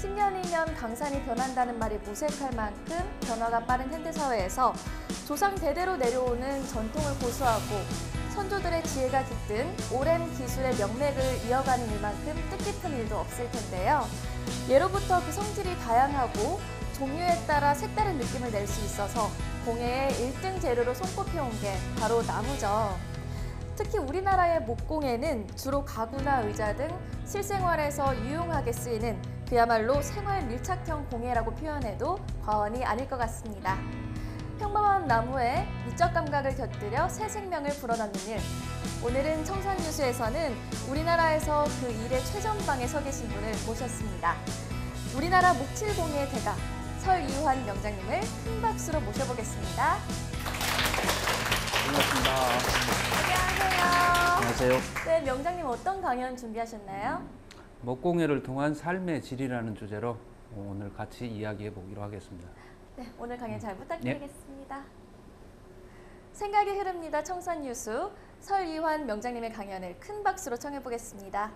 10년이면 강산이 변한다는 말이 무색할 만큼 변화가 빠른 현대사회에서 조상 대대로 내려오는 전통을 고수하고 선조들의 지혜가 깃든 오랜 기술의 명맥을 이어가는 일만큼 뜻깊은 일도 없을 텐데요. 예로부터 그 성질이 다양하고 종류에 따라 색다른 느낌을 낼 수 있어서 공예의 1등 재료로 손꼽혀온 게 바로 나무죠. 특히 우리나라의 목공예는 주로 가구나 의자 등 실생활에서 유용하게 쓰이는 그야말로 생활 밀착형 공예라고 표현해도 과언이 아닐 것 같습니다. 평범한 나무에 미적 감각을 곁들여 새 생명을 불어넣는 일. 오늘은 청산유수에서는 우리나라에서 그 일의 최전방에 서 계신 분을 모셨습니다. 우리나라 목칠공예의 대가 설이환 명장님을 큰 박수로 모셔보겠습니다. 반갑습니다. 안녕하세요. 안녕하세요. 네, 명장님 어떤 강연 준비하셨나요? 목공예를 통한 삶의 질이라는 주제로 오늘 같이 이야기해 보기로 하겠습니다. 네, 오늘 강연 잘 부탁드리겠습니다. 생각이 흐릅니다. 청산유수 설이환 명장님의 강연을 큰 박수로 청해 보겠습니다.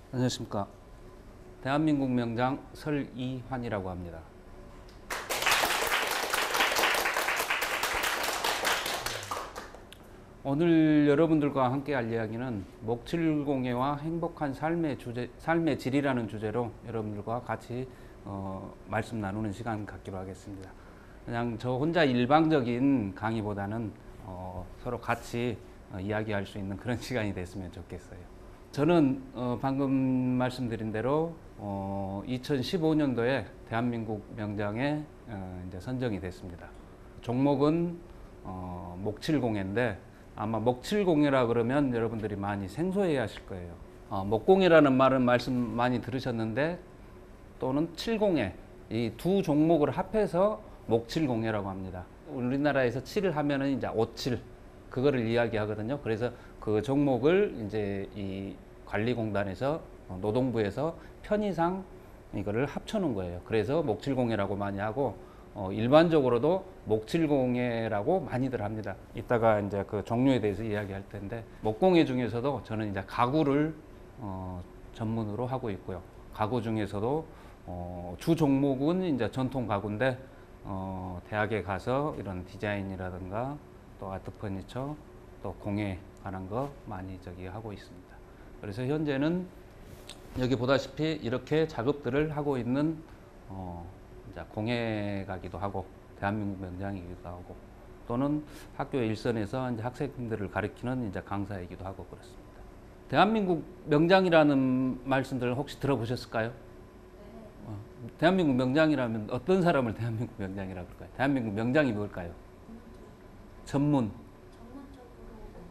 안녕하십니까. 대한민국 명장 설이환이라고 합니다. 오늘 여러분들과 함께 할 이야기는 목칠공예와 행복한 삶의 질이라는 주제로 여러분들과 같이 말씀 나누는 시간 갖기로 하겠습니다. 그냥 저 혼자 일방적인 강의보다는 서로 같이 이야기할 수 있는 그런 시간이 됐으면 좋겠어요. 저는 방금 말씀드린 대로 2015년도에 대한민국 명장에 이제 선정이 됐습니다. 종목은 목칠공예인데 아마 목칠공예라 그러면 여러분들이 많이 생소해 하실 거예요. 목공예라는 말은 말씀 많이 들으셨는데 또는 칠공예, 이 두 종목을 합해서 목칠공예라고 합니다. 우리나라에서 칠을 하면은 이제 옷칠 그거를 이야기하거든요. 그래서 그 종목을 이제 이 관리공단에서 노동부에서 편의상 이거를 합쳐놓은 거예요. 그래서 목칠공예라고 많이 하고 일반적으로도 목칠공예라고 많이들 합니다. 이따가 이제 그 종류에 대해서 이야기할 텐데 목공예 중에서도 저는 이제 가구를 전문으로 하고 있고요. 가구 중에서도 주 종목은 이제 전통 가구인데 대학에 가서 이런 디자인이라든가 또 아트 퍼니처 또 공예 관한 거 많이 하고 있습니다. 그래서 현재는 여기 보다시피 이렇게 작업들을 하고 있는 이제 공예가기도 하고 대한민국 명장이기도 하고 또는 학교 일선에서 이제 학생들을 가르치는 이제 강사이기도 하고 그렇습니다. 대한민국 명장이라는 말씀들 혹시 들어보셨을까요? 네. 대한민국 명장이라면 어떤 사람을 대한민국 명장이라고 할까요? 대한민국 명장이 뭘까요? 전문적으로.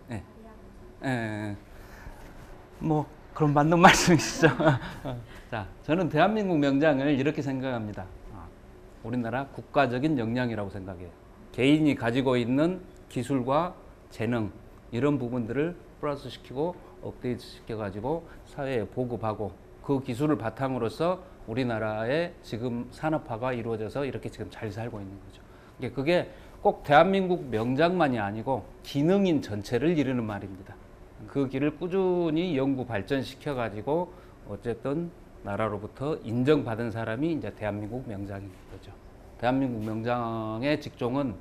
네. 네. 뭐 그럼 맞는 말씀이시죠. 자, 저는 대한민국 명장을 이렇게 생각합니다. 우리나라 국가적인 역량이라고 생각해요. 개인이 가지고 있는 기술과 재능 이런 부분들을 플러스 시키고 업데이트 시켜가지고 사회에 보급하고 그 기술을 바탕으로서 우리나라의 지금 산업화가 이루어져서 이렇게 지금 잘 살고 있는 거죠. 그게 꼭 대한민국 명장만이 아니고 기능인 전체를 이루는 말입니다. 그 길을 꾸준히 연구 발전시켜 가지고 어쨌든 나라로부터 인정받은 사람이 이제 대한민국 명장인 거죠. 대한민국 명장의 직종은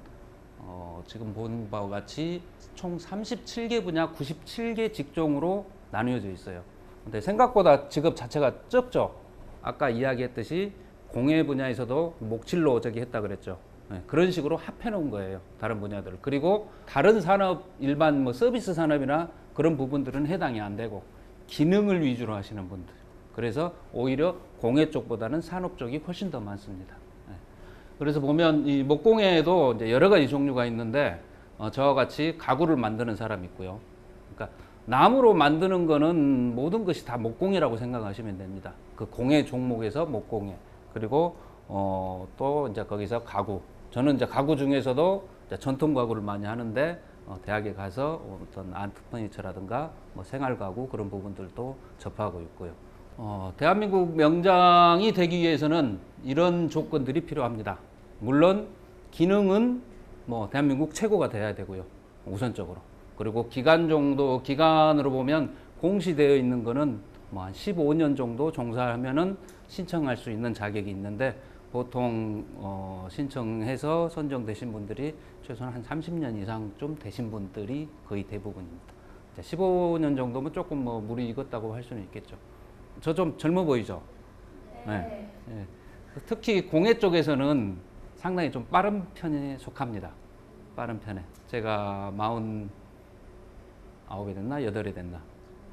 지금 본 바와 같이 총 37개 분야 97개 직종으로 나누어져 있어요. 근데 생각보다 직업 자체가 적죠. 아까 이야기했듯이 공예 분야에서도 목칠로 했다 그랬죠. 네, 그런 식으로 합해 놓은 거예요. 다른 분야들을. 그리고 다른 산업, 일반 뭐 서비스 산업이나 그런 부분들은 해당이 안 되고 기능을 위주로 하시는 분들. 그래서 오히려 공예 쪽보다는 산업 쪽이 훨씬 더 많습니다. 네. 그래서 보면 이 목공예에도 이제 여러 가지 종류가 있는데 저와 같이 가구를 만드는 사람이 있고요. 그러니까 나무로 만드는 거는 모든 것이 다 목공예라고 생각하시면 됩니다. 그 공예 종목에서 목공예. 그리고 또 이제 거기서 가구. 저는 이제 가구 중에서도 이제 전통 가구를 많이 하는데 대학에 가서 어떤 안트 퍼니처라든가 뭐 생활 가구 그런 부분들도 접하고 있고요. 대한민국 명장이 되기 위해서는 이런 조건들이 필요합니다. 물론 기능은 뭐 대한민국 최고가 돼야 되고요. 우선적으로. 그리고 기간으로 보면 공시되어 있는 거는 뭐 한 15년 정도 종사하면은 신청할 수 있는 자격이 있는데 보통 신청해서 선정되신 분들이 최소한 한 30년 이상 좀 되신 분들이 거의 대부분입니다. 15년 정도면 조금 뭐 물이 익었다고 할 수는 있겠죠. 저 좀 젊어 보이죠? 네. 네. 특히 공예 쪽에서는 상당히 좀 빠른 편에 속합니다. 빠른 편에. 제가 49이 됐나? 8이 됐나?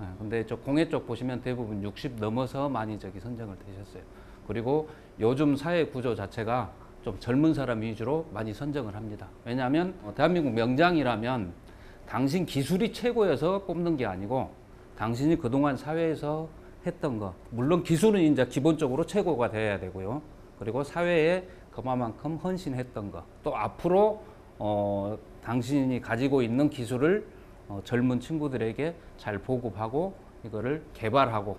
네. 근데 저 공예 쪽 보시면 대부분 60 넘어서 많이 저기 선정을 되셨어요. 그리고 요즘 사회 구조 자체가 좀 젊은 사람 위주로 많이 선정을 합니다. 왜냐하면 대한민국 명장이라면 당신 기술이 최고여서 뽑는 게 아니고 당신이 그동안 사회에서 했던 거, 물론 기술은 이제 기본적으로 최고가 돼야 되고요. 그리고 사회에 그만큼 헌신했던 거, 또 앞으로 당신이 가지고 있는 기술을 젊은 친구들에게 잘 보급하고 이거를 개발하고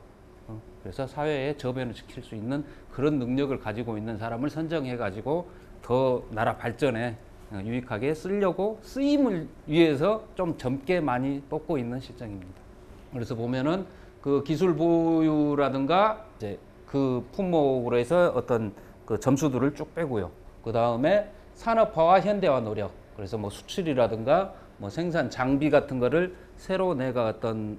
그래서 사회에 저변을 시킬 수 있는 그런 능력을 가지고 있는 사람을 선정해 가지고 더 나라 발전에 유익하게 쓰려고 쓰임을 위해서 좀 젊게 많이 뽑고 있는 실정입니다. 그래서 보면은 그 기술 보유라든가 이제 그 품목으로 해서 어떤 그 점수들을 쭉 빼고요. 그 다음에 산업화와 현대화 노력. 그래서 뭐 수출이라든가 뭐 생산 장비 같은 거를 새로 내가 어떤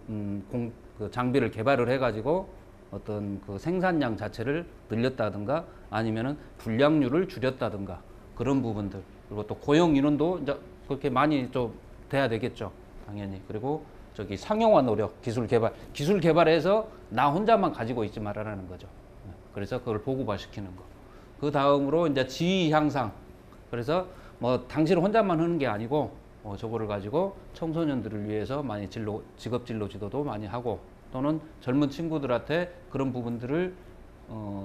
그 장비를 개발을 해가지고 어떤 그 생산량 자체를 늘렸다든가 아니면은 불량률을 줄였다든가 그런 부분들. 그리고 또 고용 인원도 이제 그렇게 많이 좀 돼야 되겠죠. 당연히. 그리고 저기 상용화 노력, 기술 개발해서 나 혼자만 가지고 있지 말아라는 거죠. 그래서 그걸 보급화 시키는 거. 그 다음으로 이제 지위 향상. 그래서 뭐 당신 혼자만 하는 게 아니고 저거를 가지고 청소년들을 위해서 많이 직업 진로 지도도 많이 하고 또는 젊은 친구들한테 그런 부분들을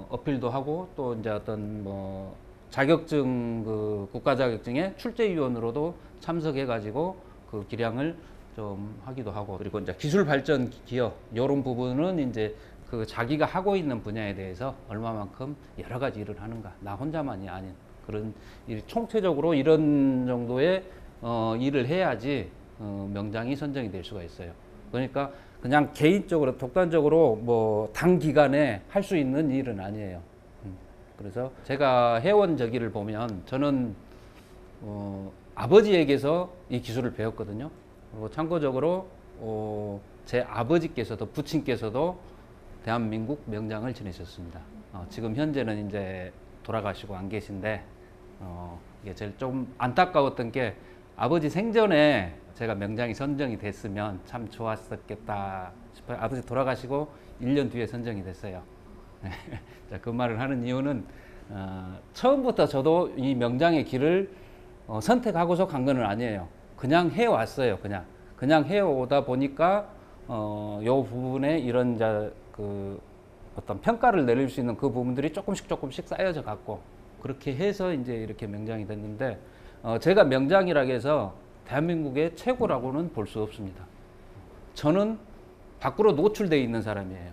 어필도 하고 또 이제 어떤 뭐 자격증 그 국가 자격증에 출제위원으로도 참석해 가지고 그 기량을 좀 하기도 하고 그리고 이제 기술 발전 기업 이런 부분은 이제 그 자기가 하고 있는 분야에 대해서 얼마만큼 여러 가지 일을 하는가 나 혼자만이 아닌 그런 일 총체적으로 이런 정도의 일을 해야지 명장이 선정이 될 수가 있어요. 그러니까 그냥 개인적으로 독단적으로 뭐 단기간에 할 수 있는 일은 아니에요. 그래서 제가 해온 저기를 보면 저는 아버지에게서 이 기술을 배웠거든요. 그리고 참고적으로 제 아버지께서도 부친께서도 대한민국 명장을 지내셨습니다. 지금 현재는 이제 돌아가시고 안 계신데 이게 제일 좀 안타까웠던 게 아버지 생전에 제가 명장이 선정이 됐으면 참 좋았었겠다 싶어요. 아버지 돌아가시고 1년 뒤에 선정이 됐어요. 자, 그 말을 하는 이유는 처음부터 저도 이 명장의 길을 선택하고서 간 건 아니에요. 그냥 해왔어요. 그냥 해오다 보니까 요 부분에 이런 그 어떤 평가를 내릴 수 있는 그 부분들이 조금씩 쌓여져 갔고 그렇게 해서 이제 이렇게 명장이 됐는데 제가 명장이라고 해서 대한민국의 최고라고는 볼 수 없습니다. 저는 밖으로 노출되어 있는 사람이에요.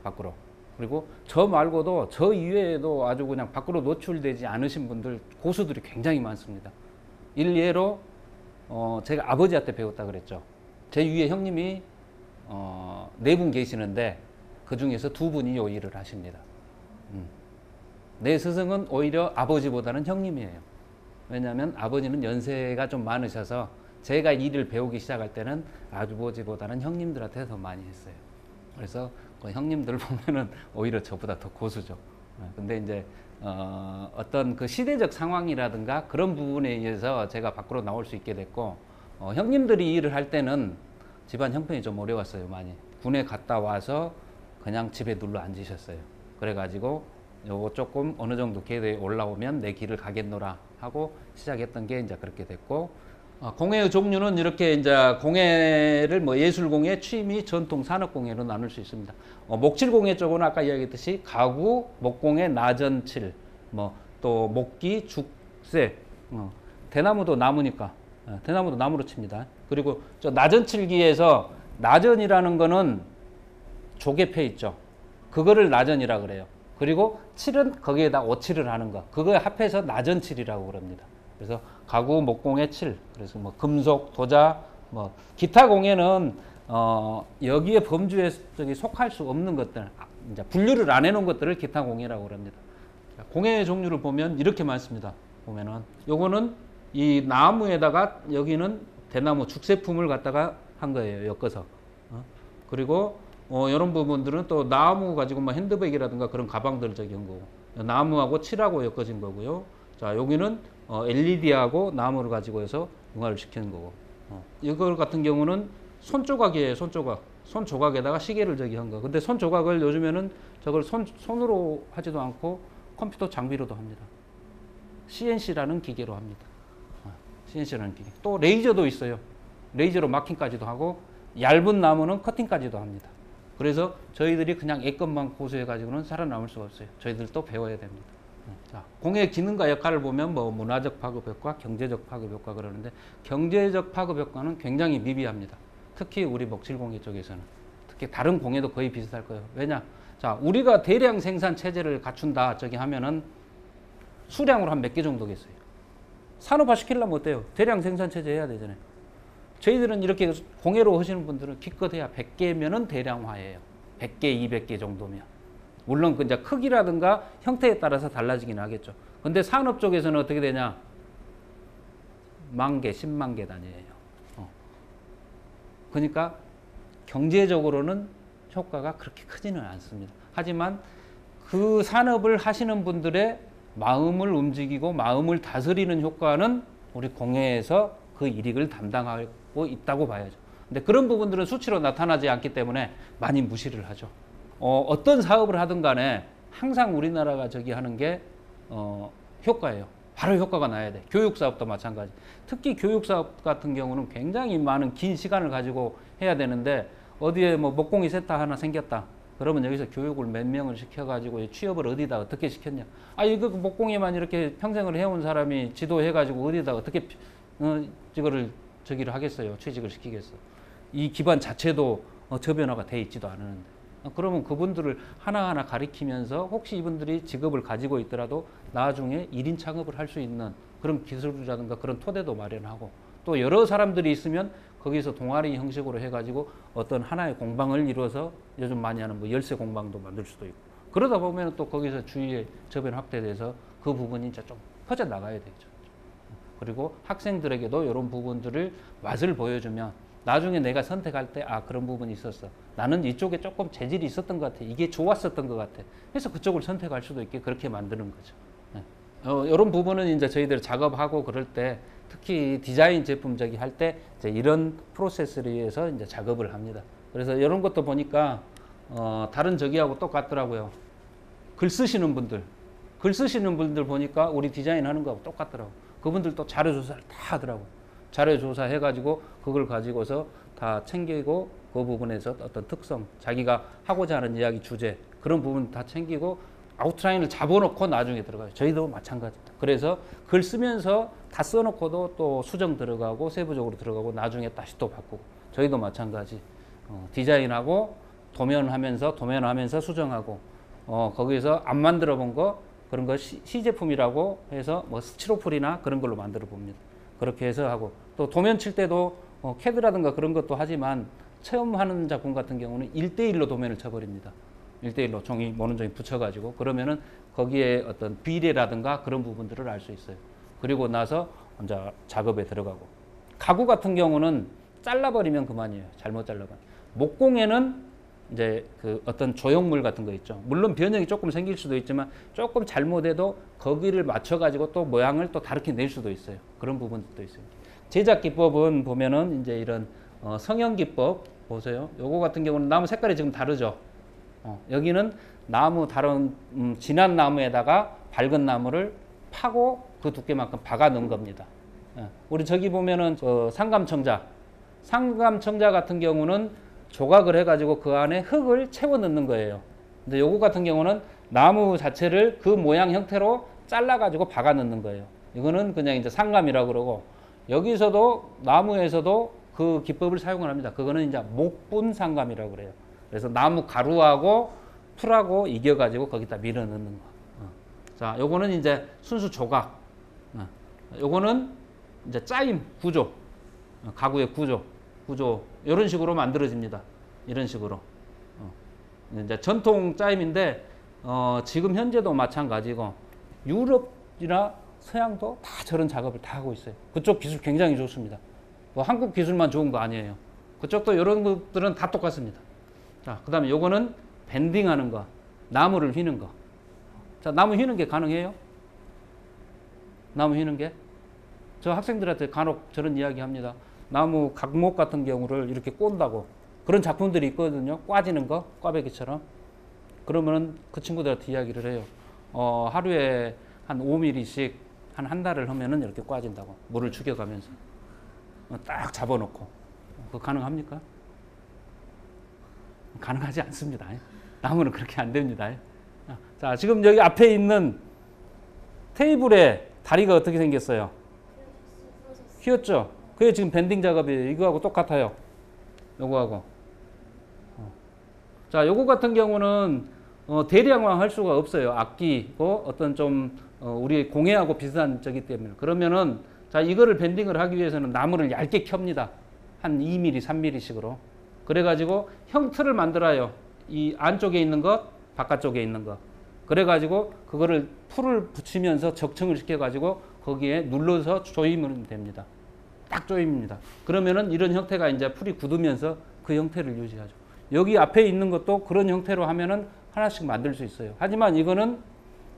밖으로. 그리고 저 말고도 저 이외에도 아주 그냥 밖으로 노출되지 않으신 분들 고수들이 굉장히 많습니다. 일례로 제가 아버지한테 배웠다 그랬죠. 제 위에 형님이 4분 계시는데 그 중에서 2분이 요 일을 하십니다. 내 스승은 오히려 아버지보다는 형님이에요. 왜냐하면 아버지는 연세가 좀 많으셔서 제가 일을 배우기 시작할 때는 아버지보다는 형님들한테 더 많이 했어요. 그래서 그 형님들 보면은 오히려 저보다 더 고수죠. 근데 이제 어떤 그 시대적 상황이라든가 그런 부분에 의해서 제가 밖으로 나올 수 있게 됐고 형님들이 일을 할 때는 집안 형편이 좀 어려웠어요. 많이. 군에 갔다 와서 그냥 집에 눌러 앉으셨어요. 그래가지고 요거 조금 어느 정도 궤도에 올라오면 내 길을 가겠노라 하고 시작했던 게 이제 그렇게 됐고 공예의 종류는 이렇게 이제 공예를 뭐 예술공예, 취미, 전통, 산업공예로 나눌 수 있습니다. 목칠공예 쪽은 아까 이야기했듯이 가구, 목공예, 나전칠 뭐 또 목기, 죽새, 대나무도 나무니까 대나무도 나무로 칩니다. 그리고 저 나전칠기에서 나전이라는 거는 조개패 있죠. 그거를 나전이라 그래요. 그리고 칠은 거기에다 오칠을 하는 거. 그거에 합해서 나전칠이라고 그럽니다. 그래서 가구, 목공의 칠. 그래서 뭐 금속, 도자, 뭐 기타 공예는 여기에 범주에 속할 수 없는 것들, 이제 분류를 안 해놓은 것들을 기타 공예라고 그럽니다. 공예의 종류를 보면 이렇게 많습니다. 보면은 요거는 이 나무에다가 여기는 대나무 죽새품을 갖다가 한 거예요. 엮어서. 그리고 이런 부분들은 또 나무 가지고 뭐 핸드백이라든가 그런 가방들 저기 한 거고, 나무하고 칠하고 엮어진 거고요. 자, 여기는 LED하고 나무를 가지고 해서 융화를 시키는 거고, 이거 같은 경우는 손조각이에요. 손조각. 손조각에다가 시계를 저기 한 거. 근데 손조각을 요즘에는 저걸 손으로 하지도 않고 컴퓨터 장비로도 합니다. CNC라는 기계로 합니다. CNC라는 기계. 또 레이저도 있어요. 레이저로 마킹까지도 하고 얇은 나무는 커팅까지도 합니다. 그래서 저희들이 그냥 애것만 고수해가지고는 살아남을 수가 없어요. 저희들도 배워야 됩니다. 자, 공예 기능과 역할을 보면 뭐 문화적 파급 효과, 경제적 파급 효과 그러는데 경제적 파급 효과는 굉장히 미비합니다. 특히 우리 목칠공예 쪽에서는. 특히 다른 공예도 거의 비슷할 거예요. 왜냐? 자, 우리가 대량 생산 체제를 갖춘다 저기 하면은 수량으로 한 몇 개 정도겠어요. 산업화 시키려면 어때요? 대량 생산 체제 해야 되잖아요. 저희들은 이렇게 공예로 하시는 분들은 기껏해야 100개면은 대량화예요. 100개, 200개 정도면. 물론 그 이제 크기라든가 형태에 따라서 달라지긴 하겠죠. 근데 산업 쪽에서는 어떻게 되냐? 10,000개, 10만 개 단위예요. 그러니까 경제적으로는 효과가 그렇게 크지는 않습니다. 하지만 그 산업을 하시는 분들의 마음을 움직이고 마음을 다스리는 효과는 우리 공예에서 그 이익을 담당하고 있다고 봐야죠. 근데 그런 부분들은 수치로 나타나지 않기 때문에 많이 무시를 하죠. 어떤 사업을 하든 간에 항상 우리나라가 저기 하는 게 효과예요. 바로 효과가 나야 돼. 교육사업도 마찬가지. 특히 교육사업 같은 경우는 굉장히 많은 긴 시간을 가지고 해야 되는데 어디에 뭐 목공이 센터 하나 생겼다. 그러면 여기서 교육을 몇 명을 시켜가지고 취업을 어디다 어떻게 시켰냐. 아, 이거 목공에만 이렇게 평생을 해온 사람이 지도해가지고 어디다 어떻게 이거를 저기를 하겠어요. 취직을 시키겠어. 이 기반 자체도 저변화가 돼 있지도 않은데. 그러면 그분들을 하나하나 가리키면서 혹시 이분들이 직업을 가지고 있더라도 나중에 1인 창업을 할 수 있는 그런 기술이라든가 그런 토대도 마련하고 또 여러 사람들이 있으면 거기서 동아리 형식으로 해가지고 어떤 하나의 공방을 이루어서 요즘 많이 하는 뭐 열쇠 공방도 만들 수도 있고 그러다 보면 또 거기서 주위에 저변 확대돼서 그 부분이 이제 좀 퍼져 나가야 되죠. 그리고 학생들에게도 이런 부분들을 맛을 보여주면 나중에 내가 선택할 때 아 그런 부분이 있었어. 나는 이쪽에 조금 재질이 있었던 것 같아. 이게 좋았었던 것 같아. 그래서 그쪽을 선택할 수도 있게 그렇게 만드는 거죠. 이런 부분은 이제 저희들 작업하고 그럴 때 특히 디자인 제품 저기 할 때 이런 프로세스를 위해서 이제 작업을 합니다. 그래서 이런 것도 보니까 다른 저기하고 똑같더라고요. 글 쓰시는 분들 보니까 우리 디자인 하는 거하고 똑같더라고. 그분들 또 자료 조사를 다 하더라고. 자료 조사해가지고 그걸 가지고서 다 챙기고 그 부분에서 어떤 특성, 자기가 하고자 하는 이야기 주제 그런 부분 다 챙기고 아웃라인을 잡아놓고 나중에 들어가요. 저희도 마찬가지입니다. 그래서 글 쓰면서 다 써놓고도 또 수정 들어가고 세부적으로 들어가고 나중에 다시 또 바꾸고 저희도 마찬가지. 디자인하고 도면하면서 수정하고 거기에서 안 만들어 본 거 그런 거 시제품이라고 해서 뭐 스티로폴이나 그런 걸로 만들어 봅니다. 그렇게 해서 하고 또 도면 칠 때도 캐드라든가 그런 것도 하지만 처음 하는 작품 같은 경우는 1대1로 도면을 쳐버립니다. 1대1로 종이 모는 종이 붙여가지고 그러면은 거기에 어떤 비례라든가 그런 부분들을 알 수 있어요. 그리고 나서 이제 작업에 들어가고 가구 같은 경우는 잘라버리면 그만이에요. 잘못 잘라버리면. 목공에는 이제 그 어떤 조형물 같은 거 있죠. 물론 변형이 조금 생길 수도 있지만 조금 잘못해도 거기를 맞춰가지고 또 모양을 또 다르게 낼 수도 있어요. 그런 부분도 있어요. 제작 기법은 보면은 이제 이런 성형 기법 보세요. 요거 같은 경우는 나무 색깔이 지금 다르죠. 여기는 나무 다른 진한 나무에다가 밝은 나무를 파고 그 두께만큼 박아 넣은 겁니다. 우리 저기 보면은 상감청자 같은 경우는 조각을 해가지고 그 안에 흙을 채워 넣는 거예요. 근데 요거 같은 경우는 나무 자체를 그 모양 형태로 잘라가지고 박아 넣는 거예요. 이거는 그냥 이제 상감이라고 그러고, 여기서도 나무에서도 그 기법을 사용을 합니다. 그거는 이제 목분 상감이라고 그래요. 그래서 나무 가루하고 풀하고 이겨가지고 거기다 밀어 넣는 거. 자, 요거는 이제 순수 조각. 요거는 이제 짜임 구조. 가구의 구조. 이런 식으로 만들어집니다. 이런 식으로. 이제 전통 짜임인데, 지금 현재도 마찬가지고, 유럽이나 서양도 다 저런 작업을 다 하고 있어요. 그쪽 기술 굉장히 좋습니다. 뭐 한국 기술만 좋은 거 아니에요. 그쪽도 이런 것들은 다 똑같습니다. 자, 그 다음에 요거는 밴딩 하는 거, 나무를 휘는 거. 자, 나무 휘는 게 가능해요? 나무 휘는 게? 저 학생들한테 간혹 저런 이야기 합니다. 나무 각목 같은 경우를 이렇게 꼰다고. 그런 작품들이 있거든요. 꽈지는 거, 꽈배기처럼. 그러면은 그 친구들한테 이야기를 해요. 하루에 한 5mm씩 한 달을 하면은 이렇게 꽈진다고. 물을 죽여가면서. 딱 잡아놓고. 그거 가능합니까? 가능하지 않습니다. 나무는 그렇게 안 됩니다. 자, 지금 여기 앞에 있는 테이블에 다리가 어떻게 생겼어요? 휘었죠? 그게 지금 밴딩 작업이에요. 이거하고 똑같아요. 요거하고. 자, 요거 같은 경우는 대량화 할 수가 없어요. 악기고 어떤 좀 우리 공예하고 비슷한 저기 때문에. 그러면은 자, 이거를 밴딩을 하기 위해서는 나무를 얇게 켭니다. 한 2mm, 3mm씩으로. 그래가지고 형틀을 만들어요. 이 안쪽에 있는 것, 바깥쪽에 있는 것. 그래가지고 그거를 풀을 붙이면서 적층을 시켜가지고 거기에 눌러서 조이면 됩니다. 딱 조임입니다. 그러면은 이런 형태가 이제 풀이 굳으면서 그 형태를 유지하죠. 여기 앞에 있는 것도 그런 형태로 하면은 하나씩 만들 수 있어요. 하지만 이거는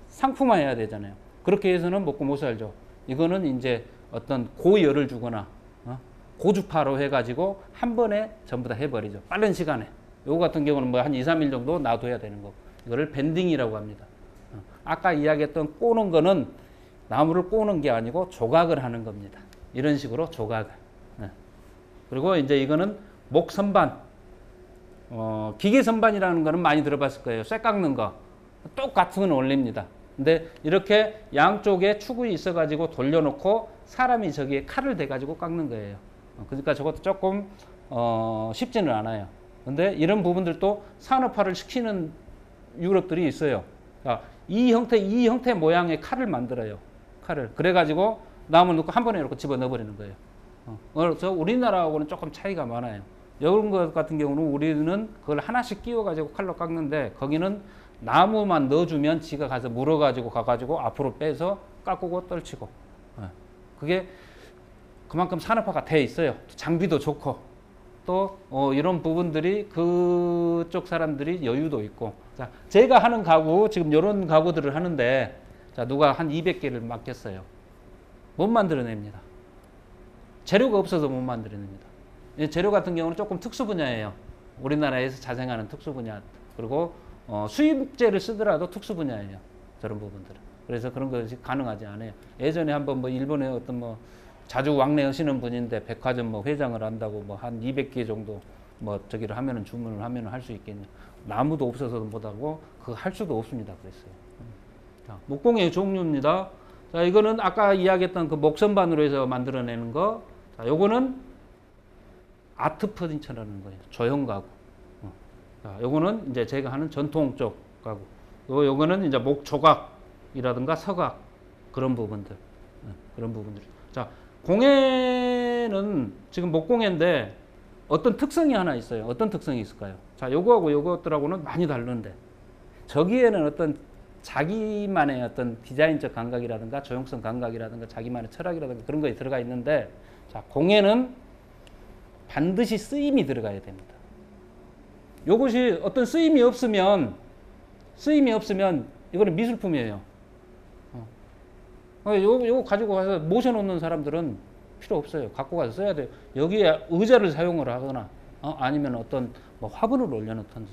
상품화해야 되잖아요. 그렇게 해서는 먹고 못 살죠. 이거는 이제 어떤 고열을 주거나 고주파로 해가지고 한 번에 전부 다 해버리죠. 빠른 시간에. 요거 같은 경우는 뭐 한 2, 3일 정도 놔둬야 되는 거고. 이거를 밴딩이라고 합니다. 아까 이야기했던 꼬는 거는 나무를 꼬는 게 아니고 조각을 하는 겁니다. 이런 식으로 조각을. 그리고 이제 이거는 목 선반. 기계 선반이라는 거는 많이 들어봤을 거예요. 쇠 깎는 거. 똑같은 원리입니다. 근데 이렇게 양쪽에 축이 있어가지고 돌려놓고 사람이 저기에 칼을 대가지고 깎는 거예요. 그러니까 저것도 조금 쉽지는 않아요. 근데 이런 부분들도 산업화를 시키는 유럽들이 있어요. 이 형태 모양의 칼을 만들어요. 칼을. 그래가지고 나무 넣고 한 번에 이렇게 집어 넣어버리는 거예요. 그래서 우리나라하고는 조금 차이가 많아요. 이런 것 같은 경우는 우리는 그걸 하나씩 끼워가지고 칼로 깎는데 거기는 나무만 넣어주면 지가 가서 물어가지고 가가지고 앞으로 빼서 깎고 떨치고. 그게 그만큼 산업화가 돼 있어요. 장비도 좋고 또 이런 부분들이 그쪽 사람들이 여유도 있고. 자, 제가 하는 가구 지금 이런 가구들을 하는데 자, 누가 한 200개를 맡겼어요. 못 만들어냅니다. 재료가 없어서 못 만들어냅니다. 재료 같은 경우는 조금 특수 분야예요. 우리나라에서 자생하는 특수 분야. 그리고 수입재를 쓰더라도 특수 분야예요. 저런 부분들은. 그래서 그런 것이 가능하지 않아요. 예전에 한번 뭐 일본에 어떤 뭐 자주 왕래하시는 분인데 백화점 뭐 회장을 한다고 뭐 한 200개 정도 뭐 저기를 하면은 주문을 하면은 할 수 있겠냐. 나무도 없어서 못하고 그거 할 수도 없습니다. 그랬어요. 자, 목공의 종류입니다. 자, 이거는 아까 이야기했던 그 목선반으로 해서 만들어내는 거. 자, 요거는 아트 퍼니처라는 거예요. 조형 가구. 자, 요거는 이제 제가 하는 전통 쪽 가구. 요거는 이제 목 조각이라든가 서각 그런 부분들. 그런 부분들. 자, 공예는 지금 목공예인데 어떤 특성이 하나 있어요. 어떤 특성이 있을까요? 자, 요거하고 요것들하고는 많이 다른데 저기에는 어떤 자기만의 어떤 디자인적 감각이라든가 조형성 감각이라든가 자기만의 철학이라든가 그런 것이 들어가 있는데 자, 공예는 반드시 쓰임이 들어가야 됩니다. 요것이 어떤 쓰임이 없으면 이거는 미술품이에요. 요거 가지고 가서 모셔놓는 사람들은 필요 없어요. 갖고 가서 써야 돼요. 여기에 의자를 사용을 하거나 아니면 어떤 뭐 화분을 올려놓든지.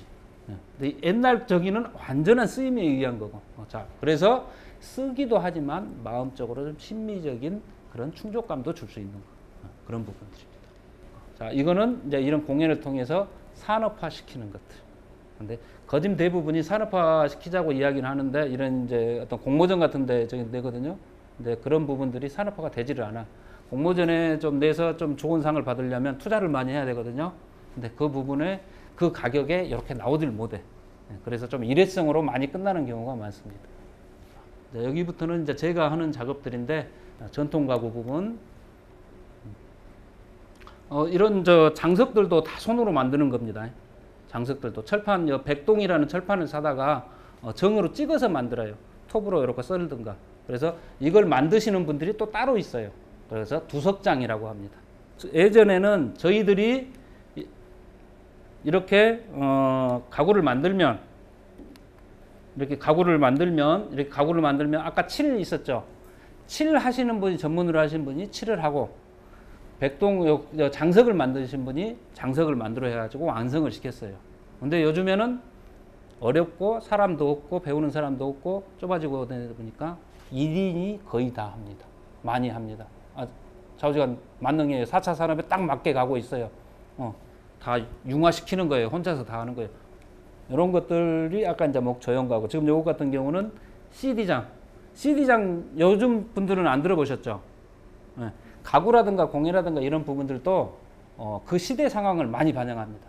근데 옛날 저기는 완전한 쓰임에 의한 거고. 자, 그래서 쓰기도 하지만 마음적으로 좀 심미적인 그런 충족감도 줄 수 있는 거. 그런 부분들입니다. 자, 이거는 이제 이런 공연을 통해서 산업화 시키는 것들. 근데 거진 대부분이 산업화 시키자고 이야기는 하는데 이런 이제 어떤 공모전 같은 데 저기 내거든요. 근데 그런 부분들이 산업화가 되지를 않아. 공모전에 좀 내서 좀 좋은 상을 받으려면 투자를 많이 해야 되거든요. 근데 그 부분에 그 가격에 이렇게 나오질 못해. 그래서 좀 일회성으로 많이 끝나는 경우가 많습니다. 여기부터는 이제 제가 하는 작업들인데 전통 가구 부분. 이런 저 장석들도 다 손으로 만드는 겁니다. 장석들도 철판, 백동이라는 철판을 사다가 정으로 찍어서 만들어요. 톱으로 이렇게 썰든가. 그래서 이걸 만드시는 분들이 또 따로 있어요. 그래서 두석장이라고 합니다. 예전에는 저희들이 이렇게 가구를 만들면 이렇게 가구를 만들면 아까 칠 있었죠. 칠 하시는 분이 전문으로 하신 분이 칠을 하고 백동 장석을 만드신 분이 장석을 만들어 해가지고 완성을 시켰어요. 근데 요즘에는 어렵고 사람도 없고 배우는 사람도 없고 좁아지고 되다 보니까 1인이 거의 다 합니다. 많이 합니다. 좌우지간 만능이에요. 4차 산업에 딱 맞게 가고 있어요. 다 융화시키는 거예요. 혼자서 다 하는 거예요. 이런 것들이 아까 이제 목 조형가구. 지금 요거 같은 경우는 CD장. CD장 요즘 분들은 안 들어보셨죠? 네. 가구라든가 공예라든가 이런 부분들도 그 시대 상황을 많이 반영합니다.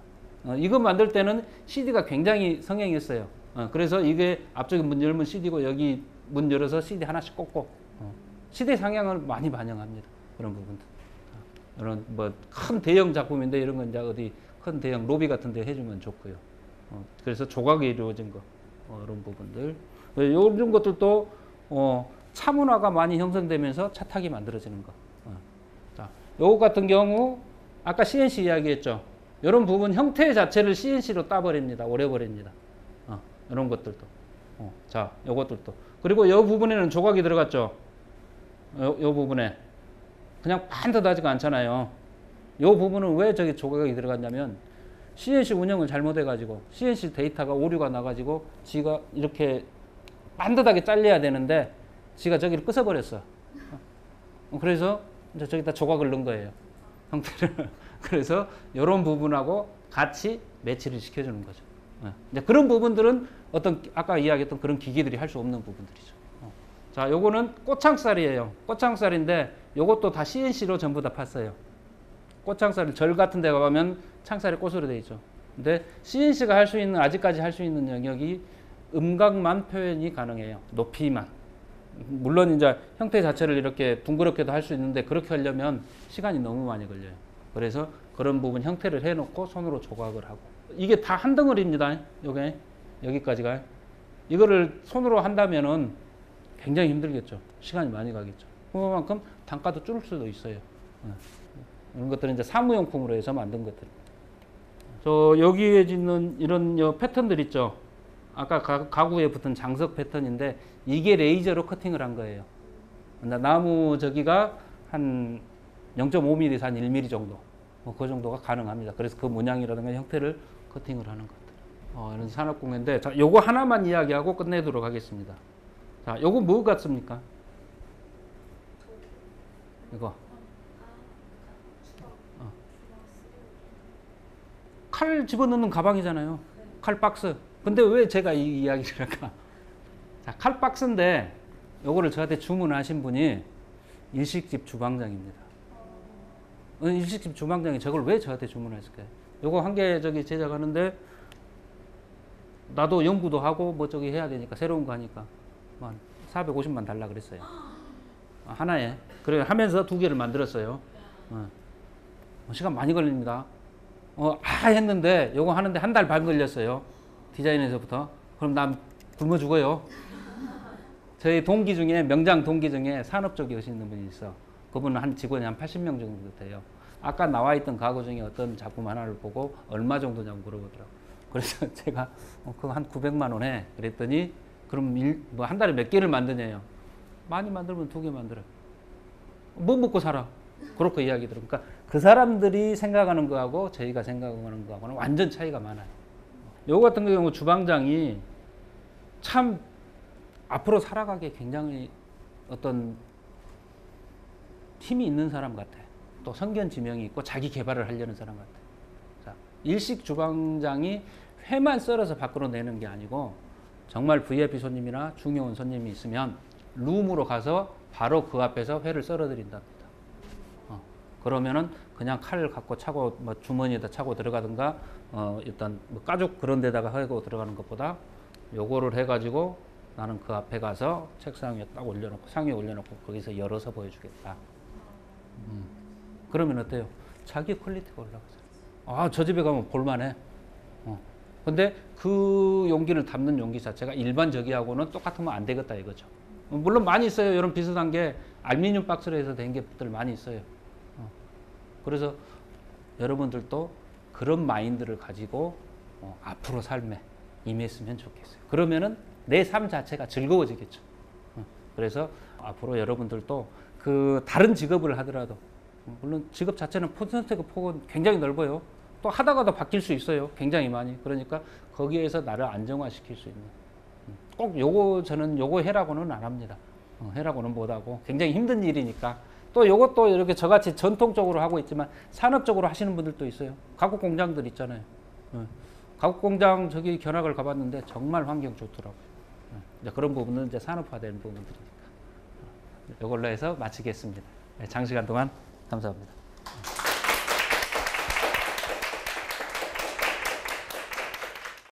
이거 만들 때는 CD가 굉장히 성행했어요. 그래서 이게 앞쪽에 문 열면 CD고 여기 문 열어서 CD 하나씩 꽂고 시대 상황을 많이 반영합니다. 그런 부분들. 이런 뭐 큰 대형 작품인데 이런 건 이제 어디 큰 대형 로비 같은 데 해주면 좋고요. 그래서 조각이 이루어진 거 이런 부분들. 이런 것들도 차문화가 많이 형성되면서 차탁이 만들어지는 거. 자, 요거 같은 경우 아까 CNC 이야기했죠. 이런 부분 형태 자체를 CNC로 따버립니다. 오려버립니다. 이런 것들도. 자, 요것들도. 그리고 이 부분에는 조각이 들어갔죠. 요 부분에 그냥 반듯하지가 않잖아요. 이 부분은 왜 저기 조각이 들어갔냐면 CNC 운영을 잘못해가지고 CNC 데이터가 오류가 나가지고 지가 이렇게 반듯하게 잘려야 되는데 지가 저기를 끄서버렸어. 그래서 이제 저기다 조각을 넣은 거예요. 형태를. 그래서 이런 부분하고 같이 매치를 시켜주는 거죠. 이제 그런 부분들은 어떤 아까 이야기했던 그런 기기들이 할 수 없는 부분들이죠. 자, 요거는 꽃창살이에요. 꽃창살인데 요것도 다 CNC로 전부 다 팠어요. 꽃창살 절 같은 데 가면 창살이 꽃으로 되어 있죠. 근데 CNC가 할 수 있는 아직까지 할 수 있는 영역이 음각만 표현이 가능해요. 높이만. 물론 이제 형태 자체를 이렇게 둥그렇게도 할 수 있는데 그렇게 하려면 시간이 너무 많이 걸려요. 그래서 그런 부분 형태를 해놓고 손으로 조각을 하고 이게 다 한 덩어리입니다. 요게 여기까지가 이거를 손으로 한다면은 굉장히 힘들겠죠. 시간이 많이 가겠죠. 그만큼 단가도 줄을 수도 있어요. 이런 것들은 이제 사무용품으로 해서 만든 것들. 저 여기에 있는 이런 패턴들 있죠. 아까 가구에 붙은 장석 패턴인데 이게 레이저로 커팅을 한 거예요. 나무 저기가 한 0.5mm에서 한 1mm 정도. 그 정도가 가능합니다. 그래서 그 모양이라든가 형태를 커팅을 하는 것들. 이런 산업공예인데, 자, 요거 하나만 이야기하고 끝내도록 하겠습니다. 자, 요거 뭐 같습니까? 이거. 칼 집어넣는 가방이잖아요. 칼 박스. 근데 왜 제가 이 이야기를 할까? 자, 칼 박스인데, 요거를 저한테 주문하신 분이 일식집 주방장입니다. 일식집 주방장이 저걸 왜 저한테 주문했을까요? 요거 한 개 저기 제작하는데 나도 연구도 하고 뭐 저기 해야 되니까 새로운 거 하니까 450만 달라 그랬어요. 하나에. 그래 하면서 두 개를 만들었어요. 시간 많이 걸립니다. 했는데 요거 하는데 한 달 반 걸렸어요. 디자인에서부터. 그럼 난 굶어 죽어요. 저희 동기 중에 명장 동기 중에 산업 쪽에 오시는 분이 있어. 그분은 한 직원이 한 80명 정도 돼요. 아까 나와 있던 가구 중에 어떤 작품 하나를 보고 얼마 정도냐고 물어보더라고요. 그래서 제가 그거 한 900만 원 해. 그랬더니 그럼 뭐 한 달에 몇 개를 만드냐요. 많이 만들면 2개 만들어. 뭐 먹고 살아. 그렇게 이야기 들어. 그러니까 그 사람들이 생각하는 거하고 저희가 생각하는 거하고는 완전 차이가 많아요. 요거 같은 경우 주방장이 참 앞으로 살아가기에 굉장히 어떤 힘이 있는 사람 같아. 또 선견지명이 있고 자기 개발을 하려는 사람 같아. 자, 일식 주방장이 회만 썰어서 밖으로 내는 게 아니고 정말 VIP 손님이나 중요한 손님이 있으면 룸으로 가서 바로 그 앞에서 회를 썰어 드린답니다. 그러면은 그냥 칼을 갖고 차고 뭐 주머니에다 차고 들어가든가 일단 뭐 가죽 그런 데다가 하고 들어가는 것보다 요거를 해가지고 나는 그 앞에 가서 책상 위에 딱 올려놓고 상위에 올려놓고 거기서 열어서 보여주겠다. 그러면 어때요? 자기 퀄리티가 올라가죠. 아, 저 집에 가면 볼만해. 근데 그 용기를 담는 용기 자체가 일반 저기하고는 똑같으면 안 되겠다 이거죠. 물론 많이 있어요. 이런 비슷한 게 알루미늄 박스로 해서 된 게들 많이 있어요. 그래서 여러분들도 그런 마인드를 가지고 앞으로 삶에 임했으면 좋겠어요. 그러면은 내 삶 자체가 즐거워지겠죠. 그래서 앞으로 여러분들도 그 다른 직업을 하더라도 물론 직업 자체는 선택의 폭은 굉장히 넓어요. 또 하다가도 바뀔 수 있어요. 굉장히 많이. 그러니까 거기에서 나를 안정화시킬 수 있는. 꼭 요거 저는 요거 해라고는 안 합니다. 해라고는 못하고 굉장히 힘든 일이니까. 또 요것도 이렇게 저같이 전통적으로 하고 있지만 산업적으로 하시는 분들도 있어요. 가구 공장들 있잖아요. 가구 공장 저기 견학을 가봤는데 정말 환경 좋더라고요. 이제 그런 부분은 이제 산업화되는 부분들이니까. 이걸로 해서 마치겠습니다. 장시간 동안 감사합니다.